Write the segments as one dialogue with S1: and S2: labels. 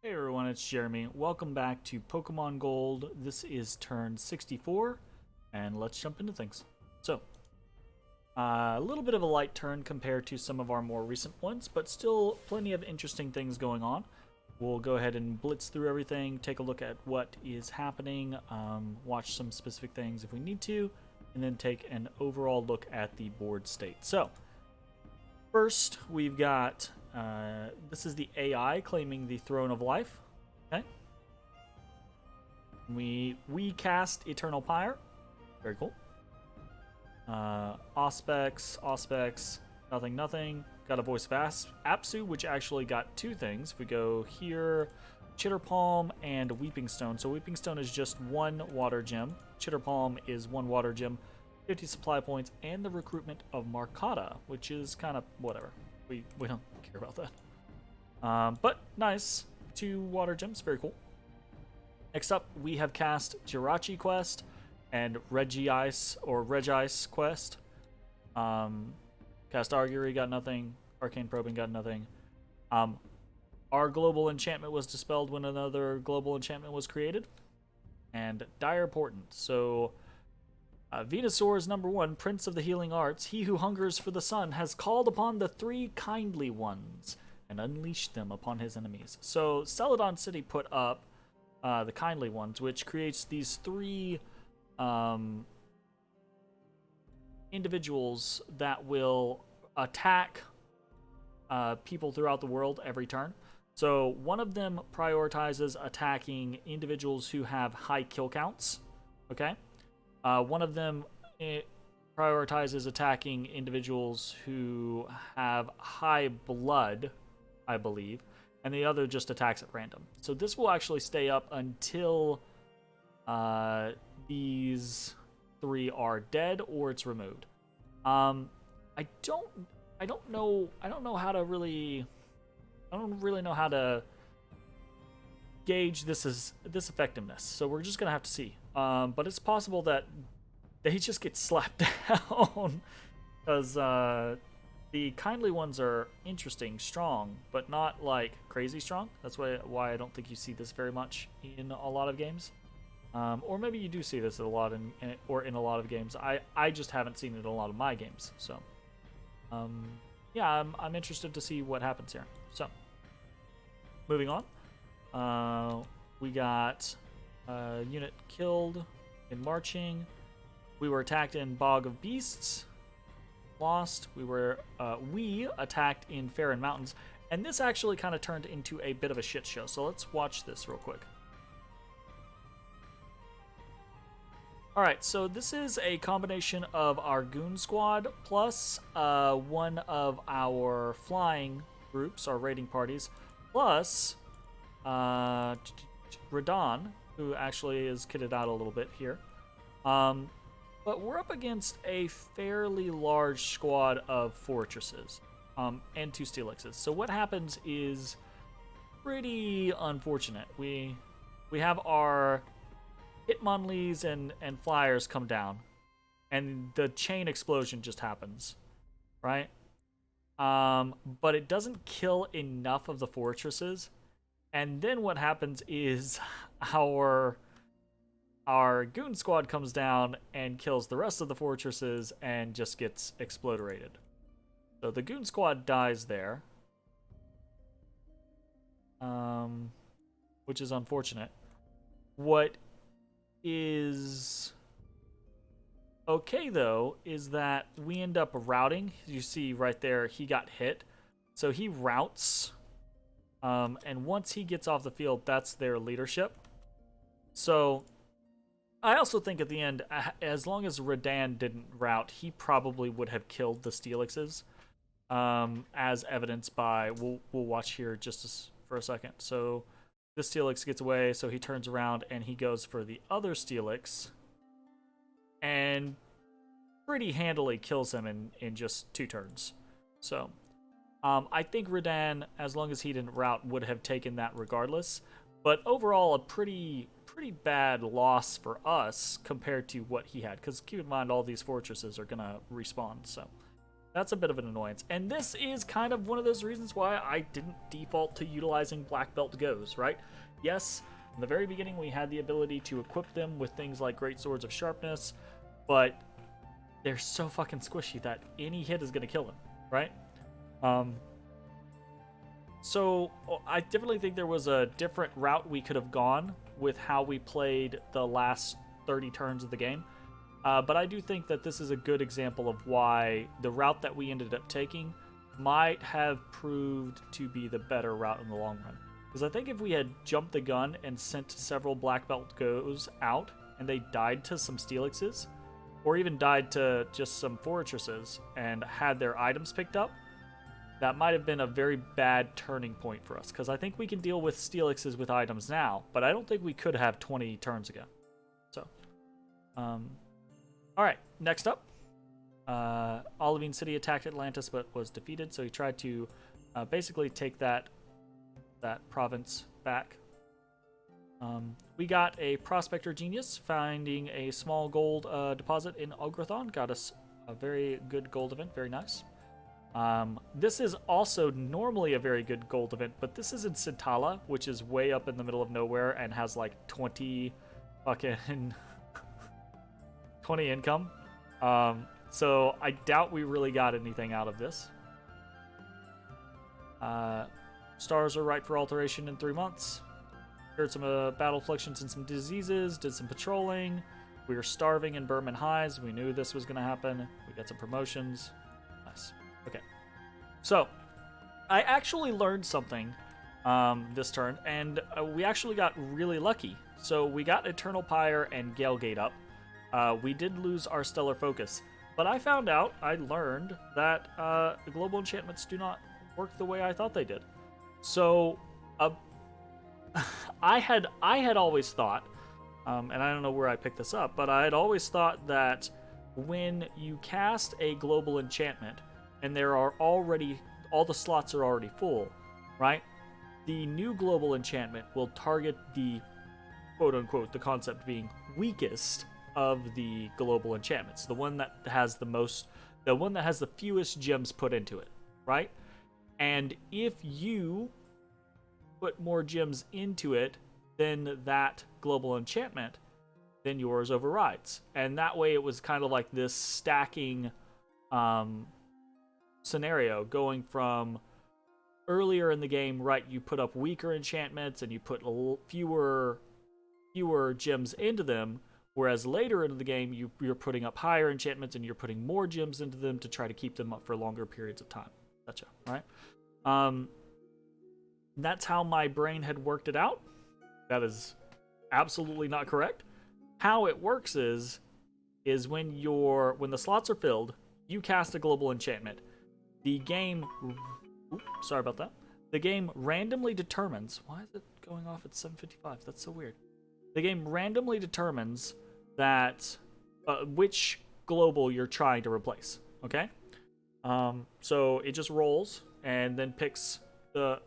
S1: Hey everyone, it's Jeremy. Welcome back to Pokemon Gold. This is turn 64, and let's jump into things. So, a little bit of a light turn compared to some of our more recent ones, but still plenty of interesting things going on. We'll go ahead and blitz through everything, take a look at what is happening, watch some specific things if we need to, and then take an overall look at the board state. So, first, we've got this is the AI claiming the Throne of Life. Okay. We cast Eternal Pyre. Very cool. Auspex, nothing. Got a Voice of Apsu, which actually got two things. If we go here, Chitterpalm and Weeping Stone. So Weeping Stone is just one water gem. Chitterpalm is one water gem, 50 supply points, and the recruitment of Marcata, which is kind of whatever. We don't care about that. But nice. Two water gems. Very cool. Next up, we have cast Jirachi Quest and Regice Quest. Cast Augury, got nothing. Arcane Probing, got nothing. Our global enchantment was dispelled when another global enchantment was created. And Dire Portent. So, Venusaur is number 1, Prince of the Healing Arts. He who hungers for the sun has called upon the 3 kindly ones and unleashed them upon his enemies. So Celadon City put up the kindly ones, which creates these 3 individuals that will attack people throughout the world every turn. So one of them prioritizes attacking individuals who have high kill counts. Okay. One of them prioritizes attacking individuals who have high blood, I believe, and the other just attacks at random. So this will actually stay up until these 3 are dead or it's removed. I don't know how to gauge this effectiveness. So we're just gonna have to see. But it's possible that they just get slapped down because the kindly ones are interesting, strong, but not like crazy strong. That's why I don't think you see this very much in a lot of games. Or maybe you do see this a lot in a lot of games. I just haven't seen it in a lot of my games. So, yeah, I'm interested to see what happens here. So, moving on. We got unit killed in marching. We were attacked in Bog of Beasts. Lost. We attacked in Faron Mountains. And this actually kind of turned into a bit of a shit show. So let's watch this real quick. Alright, so this is a combination of our Goon Squad plus one of our flying groups, our raiding parties, plus Radon, who actually is kitted out a little bit here. But we're up against a fairly large squad of fortresses and 2 Steelixes. So what happens is pretty unfortunate. We have our Hitmonlees and Flyers come down, and the chain explosion just happens, right? But it doesn't kill enough of the fortresses. And then what happens is our Goon Squad comes down and kills the rest of the fortresses and just gets exploderated. So the Goon Squad dies there, which is unfortunate. What is okay, though, is that we end up routing. You see right there, he got hit. So he routes. And once he gets off the field, that's their leadership. So I also think at the end, as long as Radon didn't route, he probably would have killed the Steelixes, as evidenced by, we'll watch here just for a second. So this Steelix gets away, so he turns around and he goes for the other Steelix and pretty handily kills him in just 2 turns. So I think Radon, as long as he didn't route, would have taken that regardless. But overall, a pretty bad loss for us compared to what he had. Because keep in mind, all these fortresses are going to respawn. So That's a bit of an annoyance. And this is kind of one of those reasons why I didn't default to utilizing Black Belt Goes, right? Yes, in the very beginning we had the ability to equip them with things like Great Swords of Sharpness, but they're so fucking squishy that any hit is going to kill them, right? So I definitely think there was a different route we could have gone with how we played the last 30 turns of the game. But I do think that this is a good example of why the route that we ended up taking might have proved to be the better route in the long run. Because I think if we had jumped the gun and sent several Black Belt Goes out and they died to some Steelixes, or even died to just some Fortresses and had their items picked up, that might have been a very bad turning point for us. Because I think we can deal with Steelixes with items now, but I don't think we could have 20 turns ago. So, alright, next up. Olivine City attacked Atlantis but was defeated, so he tried to basically take that province back. We got a Prospector Genius, finding a small gold deposit in Ograthon. Got us a very good gold event, very nice. This is also normally a very good gold event, but this is in Sintala, which is way up in the middle of nowhere and has like 20 fucking 20 income. So I doubt we really got anything out of this. Stars are right for alteration in 3 months. Cured some battle afflictions and some diseases. Did some patrolling. We were starving in Berman Highs. We knew this was going to happen. We got some promotions. Nice. Okay. So, I actually learned something this turn, and we actually got really lucky. So, we got Eternal Pyre and Galegate up. We did lose our Stellar Focus. But I found out, I learned, that the global enchantments do not work the way I thought they did. So, I had always thought, and I don't know where I picked this up, but I had always thought that when you cast a global enchantment and there are already, all the slots are already full, right? The new global enchantment will target the, quote unquote, the concept being weakest of the global enchantments, the one that has the most, the one that has the fewest gems put into it, right? And if you put more gems into it than that global enchantment, then yours overrides. And that way it was kind of like this stacking scenario, going from earlier in the game, right, you put up weaker enchantments and you put fewer gems into them, whereas later in the game you're putting up higher enchantments and you're putting more gems into them to try to keep them up for longer periods of time. Gotcha, right? That's how my brain had worked it out. That is absolutely not correct. How it works is when the slots are filled, you cast a global enchantment. The game, sorry about that. The game randomly determines, why is it going off at 7:55? That's so weird. The game randomly determines that which global you're trying to replace. Okay, so it just rolls and then picks the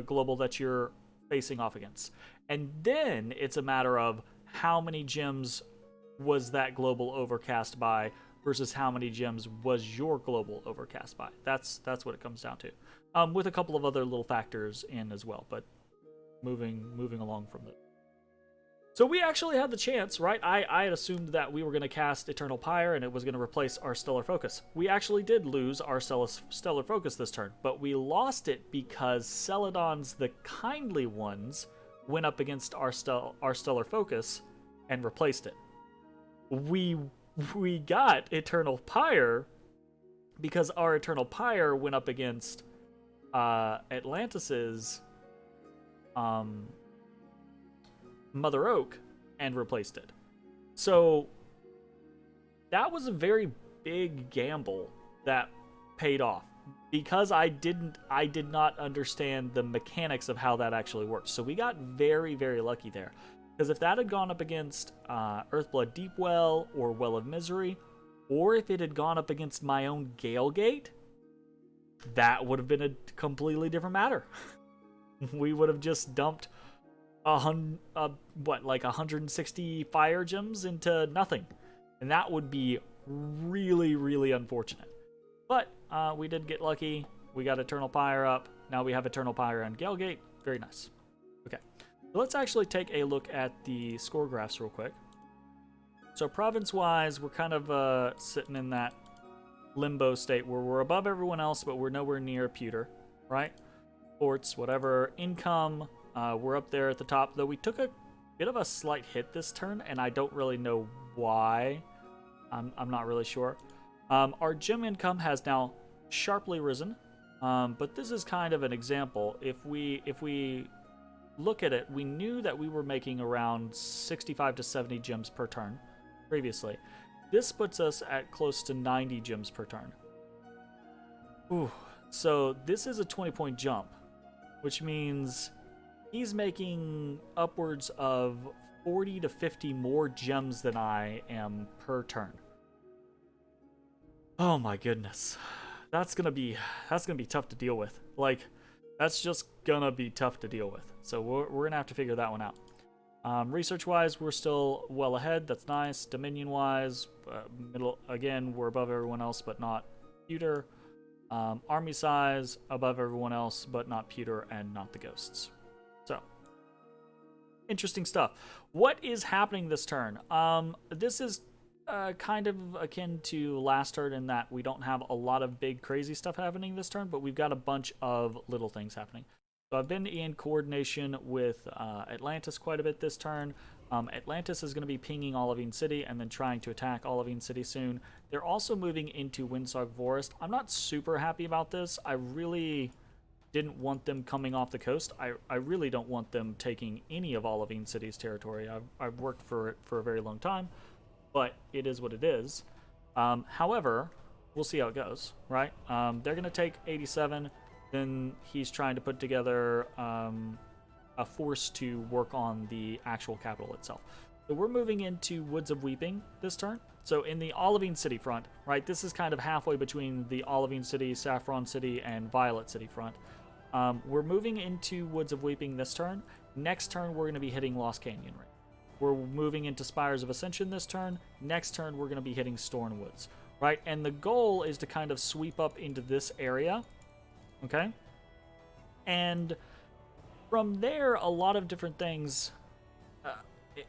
S1: global that you're facing off against. And then it's a matter of how many gems was that global overcast by versus how many gems was your global overcast by. That's what it comes down to. With a couple of other little factors in as well, but moving along from it. So we actually had the chance, right? I had assumed that we were going to cast Eternal Pyre and it was going to replace our Stellar Focus. We actually did lose our Stellar Focus this turn, but we lost it because Celadon's The Kindly Ones went up against our Stellar Focus and replaced it. We got Eternal Pyre because our Eternal Pyre went up against Atlantis's Mother Oak and replaced it. So that was a very big gamble that paid off because I did not understand the mechanics of how that actually works. So we got very, very lucky there. Because if that had gone up against Earthblood Deepwell or Well of Misery, or if it had gone up against my own Galegate, that would have been a completely different matter. We would have just dumped 160 fire gems into nothing. And that would be really, really unfortunate. But we did get lucky. We got Eternal Pyre up. Now we have Eternal Pyre on Galegate. Very nice. Okay, so let's actually take a look at the score graphs real quick. So province-wise, we're kind of sitting in that limbo state where we're above everyone else, but we're nowhere near Pewter, right? Ports, whatever. Income, we're up there at the top, though we took a bit of a slight hit this turn, and I don't really know why. I'm not really sure. Our gem income has now sharply risen, but this is kind of an example. If we look at it, we knew that we were making around 65 to 70 gems per turn previously. This puts us at close to 90 gems per turn. Ooh, so this is a 20-point jump, which means he's making upwards of 40 to 50 more gems than I am per turn. Oh my goodness. That's gonna be tough to deal with. Like, that's just gonna be tough to deal with. So we're gonna have to figure that one out. Research-wise, we're still well ahead. That's nice. Dominion-wise, middle again. We're above everyone else, but not Pewter. Army size, above everyone else, but not Pewter and not the Ghosts. So, interesting stuff. What is happening this turn? This is kind of akin to last turn in that we don't have a lot of big crazy stuff happening this turn, but we've got a bunch of little things happening. So I've been in coordination with Atlantis quite a bit this turn. Atlantis is going to be pinging Olivine City and then trying to attack Olivine City soon. They're also moving into Windsog Forest. I'm not super happy about this. I really didn't want them coming off the coast. I really don't want them taking any of Olivine City's territory. I've worked for it for a very long time, but it is what it is. However, we'll see how it goes, right? They're going to take 87. Then he's trying to put together a force to work on the actual capital itself. So we're moving into Woods of Weeping this turn. So in the Olivine City front, right, this is kind of halfway between the Olivine City, Saffron City, and Violet City front. We're moving into Woods of Weeping this turn. Next turn, we're going to be hitting Lost Canyon Ring. We're moving into Spires of Ascension this turn. Next turn, we're going to be hitting Storn Woods, right? And the goal is to kind of sweep up into this area. Okay, and from there, a lot of different things,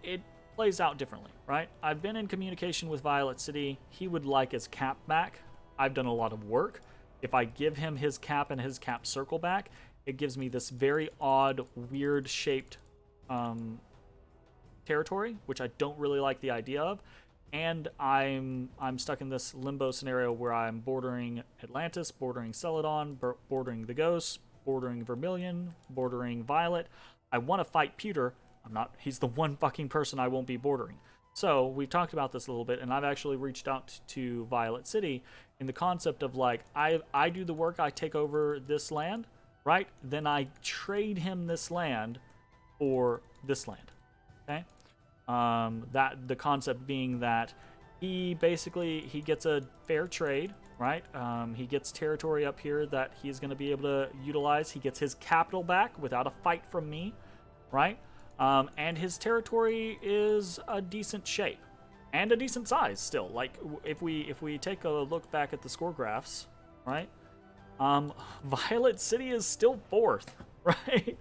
S1: it plays out differently, right? I've been in communication with Violet City. He would like his cap back. I've done a lot of work. If I give him his cap and his cap circle back, it gives me this very odd, weird-shaped territory, which I don't really like the idea of. And I'm stuck in this limbo scenario where I'm bordering Atlantis, bordering Celadon, bordering the Ghosts, bordering Vermilion, bordering Violet. I want to fight Pewter. I'm not. He's the one fucking person I won't be bordering. So we've talked about this a little bit, and I've actually reached out to Violet City in the concept of like I do the work, I take over this land, right? Then I trade him this land for this land. Okay. That the concept being that he gets a fair trade, right? He gets territory up here that he's going to be able to utilize. He gets his capital back without a fight from me, right? And his territory is a decent shape and a decent size still. Like if we take a look back at the score graphs, right? Violet City is still fourth, right?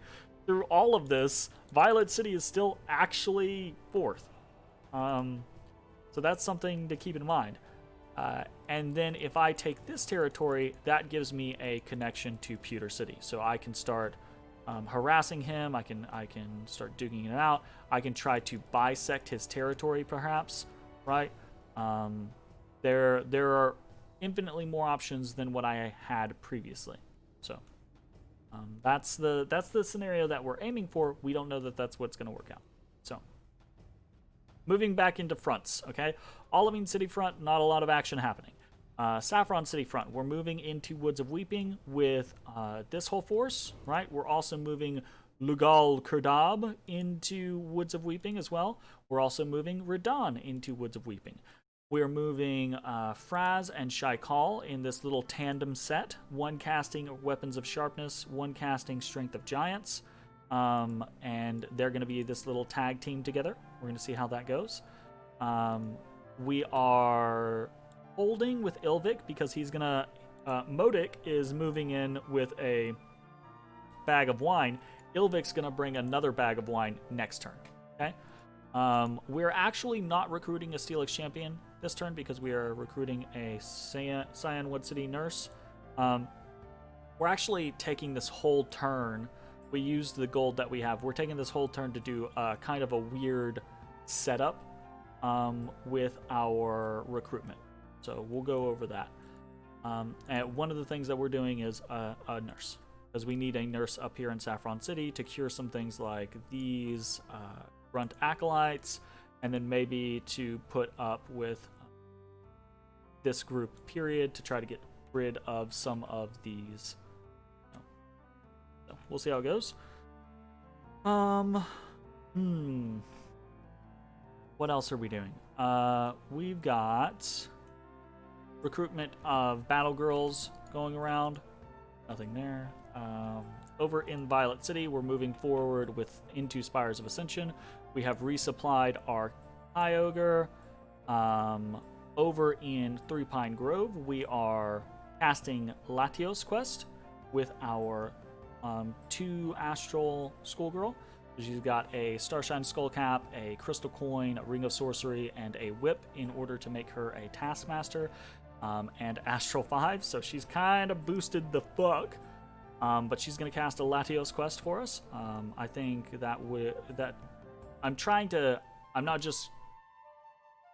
S1: Through all of this, Violet City is still actually fourth. So that's something to keep in mind. And then if I take this territory, that gives me a connection to Pewter City. So I can start harassing him. I can start duking it out. I can try to bisect his territory, perhaps, right? There are infinitely more options than what I had previously. So that's the scenario that we're aiming for. We don't know that that's what's going to work out. So moving back into fronts, okay? Olivine City front, not a lot of action happening. Saffron City front, we're moving into Woods of Weeping with this whole force, right? We're also moving Lugal Kurdab into Woods of Weeping as well. We're also moving Redan into Woods of Weeping. We're moving Fraz and Shaikal in this little tandem set. One casting Weapons of Sharpness, one casting Strength of Giants. And they're going to be this little tag team together. We're going to see how that goes. We are holding with Ilvik because he's going to Modic is moving in with a bag of wine. Ilvik's going to bring another bag of wine next turn. Okay. We're actually not recruiting a Steelix champion this turn because we are recruiting a Cyanwood City nurse. We're actually taking this whole turn. We used the gold that we have. We're taking this whole turn to do kind of a weird setup with our recruitment. So we'll go over that. And one of the things that we're doing is a nurse, because we need a nurse up here in Saffron City to cure some things like these grunt acolytes, and then maybe to put up with this group period to try to get rid of some of these. So we'll see how it goes. What else are we doing? We've got recruitment of battle girls going around. Nothing there. Over in Violet City, we're moving forward into Spires of Ascension. We have resupplied our Kyogre. Over in Three Pine Grove, we are casting Latios quest with our 2 Astral Schoolgirl. She's got a Starshine Skullcap, a Crystal Coin, a Ring of Sorcery, and a Whip in order to make her a Taskmaster, and Astral 5, so she's kind of boosted the fuck. But she's going to cast a Latios quest for us. I think I'm not just,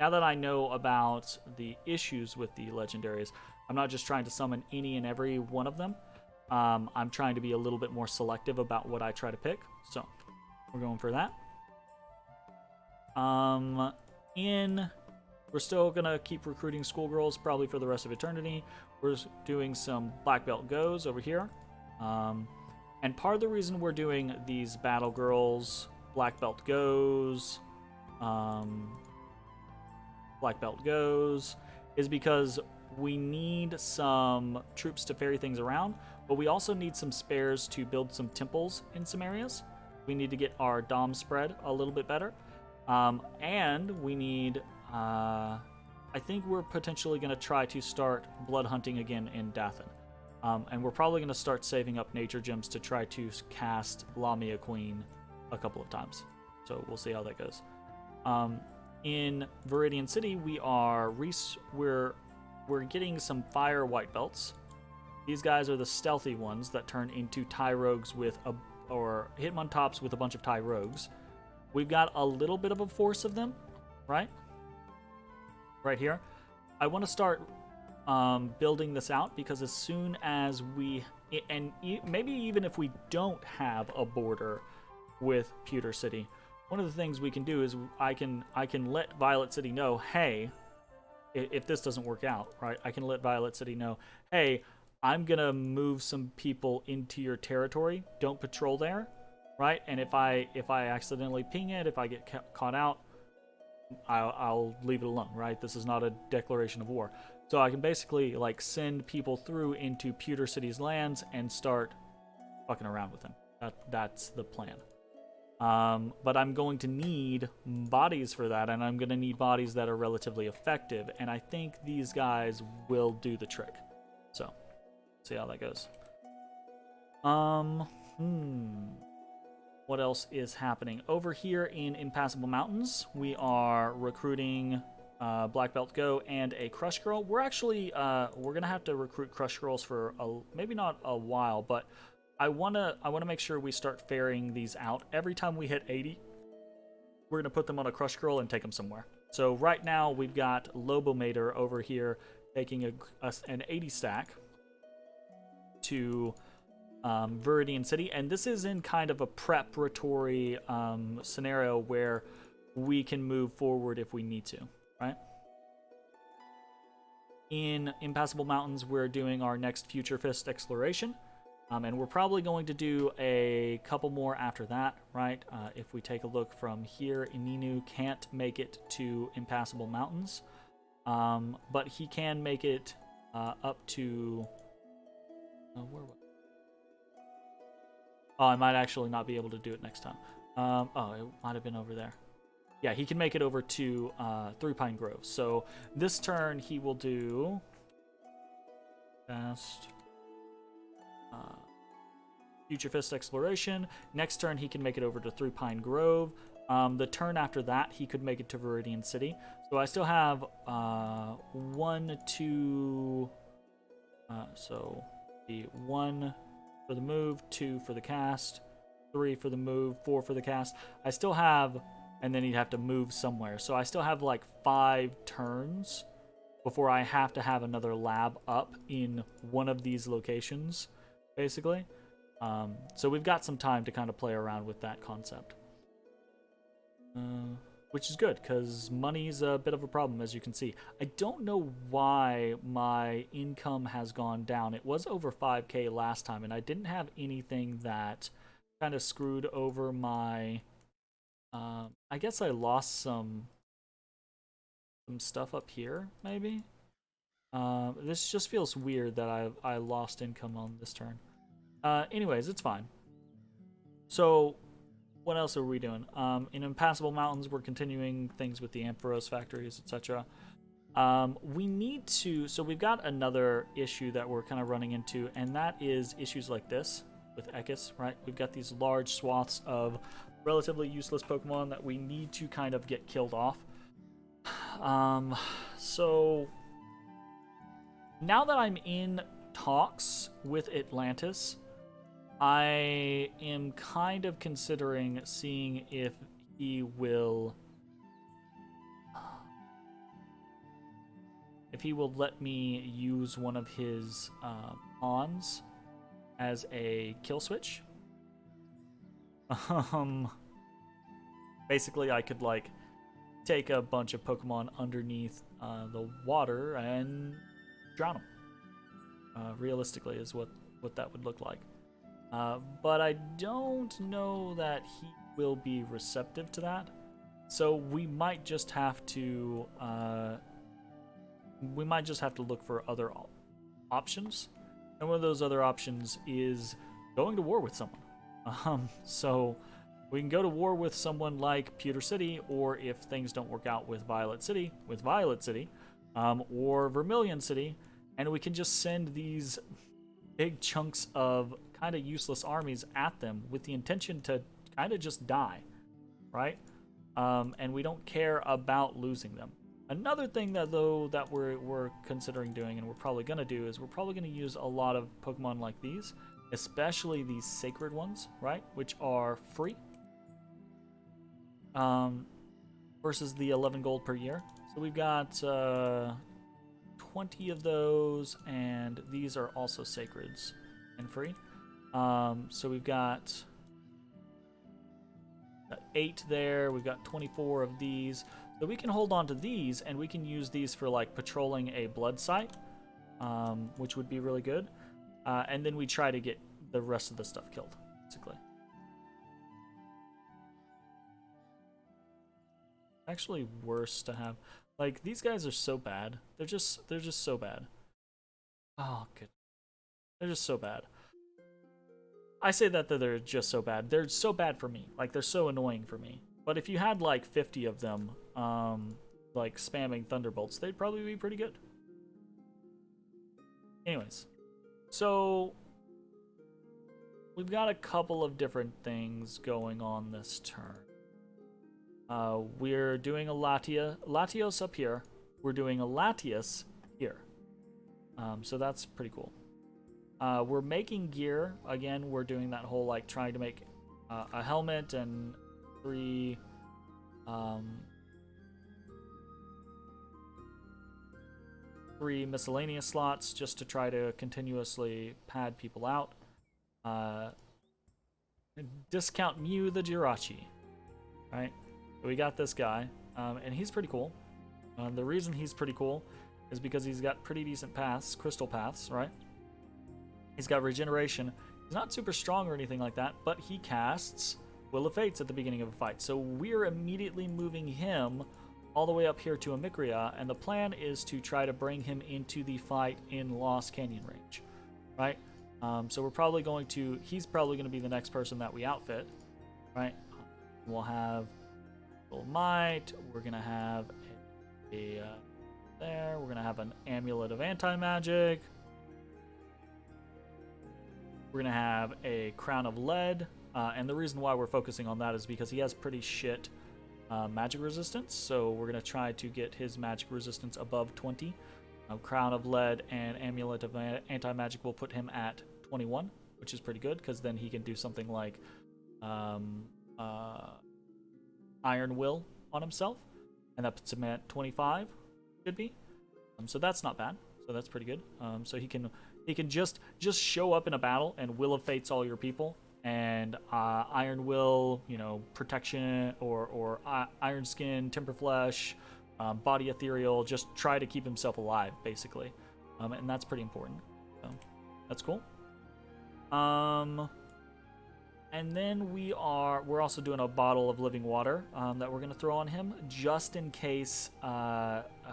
S1: now that I know about the issues with the legendaries, I'm not just trying to summon any and every one of them. I'm trying to be a little bit more selective about what I try to pick. So we're going for that. We're still going to keep recruiting schoolgirls probably for the rest of eternity. We're doing some black belt goes over here. And part of the reason we're doing these battle girls, black belt goes, is because we need some troops to ferry things around, but we also need some spares to build some temples in some areas. We need to get our dom spread a little bit better. And we need, I think we're potentially going to try to start blood hunting again in Dathan. And we're probably going to start saving up nature gems to try to cast Lamia Queen a couple of times. So we'll see how that goes. In Viridian City, we're getting some fire white belts. These guys are the stealthy ones that turn into Tie Rogues or Hitmontops with a bunch of Tie Rogues. We've got a little bit of a force of them, right? Right here. I want to start building this out, because as soon as maybe even if we don't have a border with Pewter City, one of the things we can do is I can let Violet City know, hey, if this doesn't work out, right, I can let Violet City know, hey, I'm gonna move some people into your territory, don't patrol there, right? And if I accidentally ping it, if I get caught out, I'll leave it alone, right? This is not a declaration of war. So I can basically send people through into Pewter City's lands and start fucking around with them. That's the plan. But I'm going to need bodies for that, and I'm going to need bodies that are relatively effective, and I think these guys will do the trick. So, see how that goes. What else is happening? Over here in Impassable Mountains, we are recruiting Black Belt Go and a Crush Girl. We're actually we're gonna have to recruit Crush Girls for maybe not a while, but I wanna make sure we start ferrying these out. Every time we hit 80, we're gonna put them on a Crush Girl and take them somewhere. So right now we've got Lobomater over here taking an 80 stack to Viridian City, and this is in kind of a preparatory scenario where we can move forward if we need to, right? In Impassable Mountains, we're doing our next Future Fist exploration, and we're probably going to do a couple more after that, right? If we take a look from here, Ininu can't make it to Impassable Mountains, but he can make it up to... where was... Oh, I might actually not be able to do it next time. Oh, it might have been over there. Yeah, he can make it over to Three Pine Grove. So this turn he will do... Cast. Future Fist Exploration. Next turn, he can make it over to Three Pine Grove. The turn after that, he could make it to Viridian City. So I still have 1, 2. So the 1 for the move, 2 for the cast, 3 for the move, 4 for the cast. I still have, and then he'd have to move somewhere. So I still have like 5 turns before I have to have another lab up in one of these locations, basically. So we've got some time to kind of play around with that concept. Which is good, because money's a bit of a problem, as you can see. I don't know why my income has gone down. It was over 5k last time, and I didn't have anything that kind of screwed over my... I guess I lost some stuff up here, maybe? This just feels weird that I lost income on this turn. Anyways, it's fine. So, what else are we doing? In Impassable Mountains, we're continuing things with the Ampharos factories, etc. We need to... So we've got another issue that we're kind of running into, and that is issues like this with Ekis, right? We've got these large swaths of relatively useless Pokemon that we need to kind of get killed off. So... Now that I'm in talks with Atlantis, I am kind of considering seeing if he will let me use one of his pawns as a kill switch. Basically, I could like take a bunch of Pokemon underneath the water and drown them. Realistically, is what that would look like. But I don't know that he will be receptive to that. So we might just have to look for other options. And one of those other options is going to war with someone. So we can go to war with someone like Pewter City, or if things don't work out with Violet City, or Vermilion City, and we can just send these big chunks of kind of useless armies at them with the intention to kind of just die, right? And we don't care about losing them. Another thing that we're considering doing, and we're probably going to do, is we're probably going to use a lot of Pokemon like these, especially these sacred ones, right? Which are free. Versus the 11 gold per year. So we've got 20 of those, and these are also sacreds and free. So we've got 8 there. We've got 24 of these. So we can hold on to these, and we can use these for like patrolling a blood site, which would be really good. And then we try to get the rest of the stuff killed, basically. Actually worse to have. Like, these guys are so bad. They're just so bad. Oh, good. They're just so bad. I say that they're just so bad. They're so bad for me. Like, they're so annoying for me. But if you had like 50 of them, like spamming Thunderbolts, they'd probably be pretty good. Anyways, so we've got a couple of different things going on this turn. We're doing a Latios up here. We're doing a Latias here. So that's pretty cool. We're making gear. Again, we're doing that whole like trying to make a helmet and 3 miscellaneous slots just to try to continuously pad people out. Discount Mew the Jirachi, right? We got this guy, and he's pretty cool. The reason he's pretty cool is because he's got pretty decent paths, crystal paths, right? He's got regeneration. He's not super strong or anything like that, but he casts Will of Fates at the beginning of a fight. So we're immediately moving him all the way up here to Amikria, and the plan is to try to bring him into the fight in Lost Canyon range, right? So we're probably going to, he's probably going to be the next person that we outfit, right? We'll have Might, we're going to have we're going to have an Amulet of Anti-Magic, We're going to have a Crown of Lead. And the reason why we're focusing on that is because he has pretty shit magic resistance. So we're going to try to get his magic resistance above 20. Crown of Lead and Amulet of Anti-Magic will put him at 21, which is pretty good, because then he can do something like Iron Will on himself, and that puts him at 25, should be. So that's not bad. So that's pretty good. So he can just show up in a battle and Will of Fates all your people, and Iron Will, you know, Protection, or Iron Skin, Temper Flesh, Body Ethereal, just try to keep himself alive, basically. And that's pretty important. So that's cool. And then we're also doing a bottle of living water that we're going to throw on him, just in case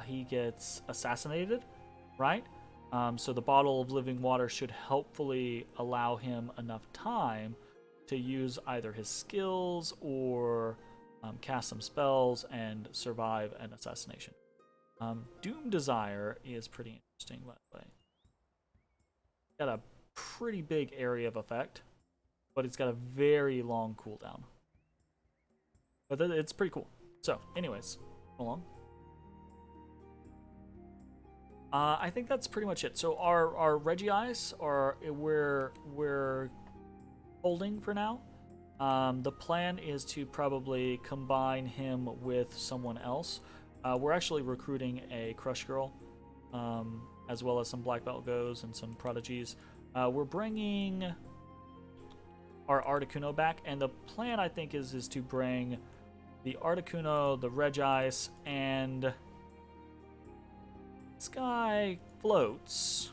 S1: he gets assassinated, right? So the bottle of living water should hopefully allow him enough time to use either his skills or cast some spells and survive an assassination. Doom Desire is pretty interesting, by the way. Got a pretty big area of effect, but it's got a very long cooldown. But it's pretty cool. So, anyways, hold on. I think that's pretty much it. So our Regice we're holding for now. The plan is to probably combine him with someone else. We're actually recruiting a Crush Girl, as well as some Black Belt Goes and some Prodigies. We're bringing our Articuno back, and the plan, I think, is to bring the Articuno, the Regice, and this guy floats,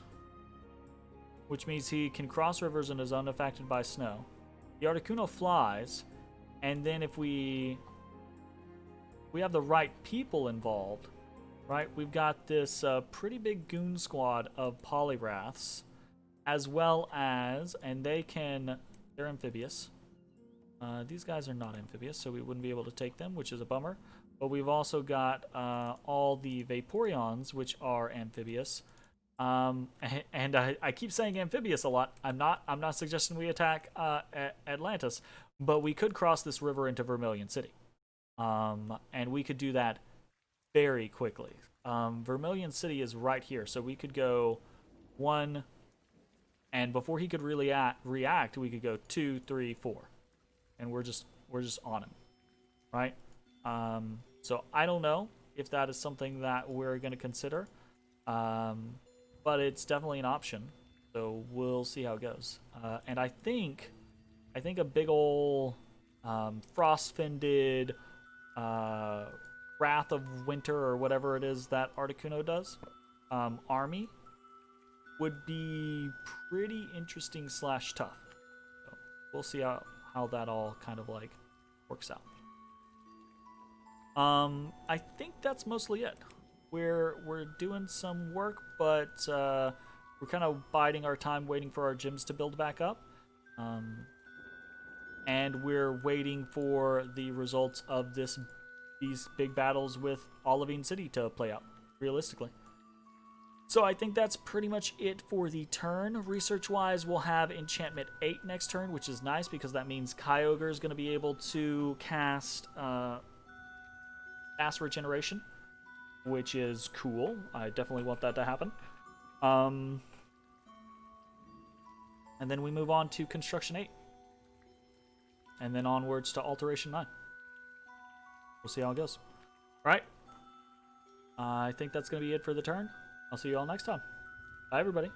S1: which means he can cross rivers and is unaffected by snow. The Articuno flies, and then if we have the right people involved, right? We've got this pretty big goon squad of Polyraths, as well as, and they're amphibious. These guys are not amphibious, so we wouldn't be able to take them, which is a bummer. But we've also got all the Vaporeons, which are amphibious. And I keep saying amphibious a lot. I'm not suggesting we attack Atlantis, but we could cross this river into Vermilion City, and we could do that very quickly. Vermilion City is right here, so we could go 1, and before he could really react, we could go 2, 3, 4, and we're just on him, right? So I don't know if that is something that we're going to consider. But it's definitely an option, so we'll see how it goes. And I think a big ol' frost-fended Wrath of Winter, or whatever it is that Articuno does, army would be pretty interesting / tough. So we'll see how that all kind of like works out. I think that's mostly it. We're doing some work, but we're kind of biding our time, waiting for our gyms to build back up. And we're waiting for the results of these big battles with Olivine City to play out, realistically. So I think that's pretty much it for the turn. Research-wise, we'll have Enchantment 8 next turn, which is nice because that means Kyogre is going to be able to cast Mass Regeneration, which is cool. I definitely want that to happen. And then we move on to Construction 8. And then onwards to Alteration 9. We'll see how it goes. Alright. I think that's going to be it for the turn. I'll see you all next time. Bye, everybody.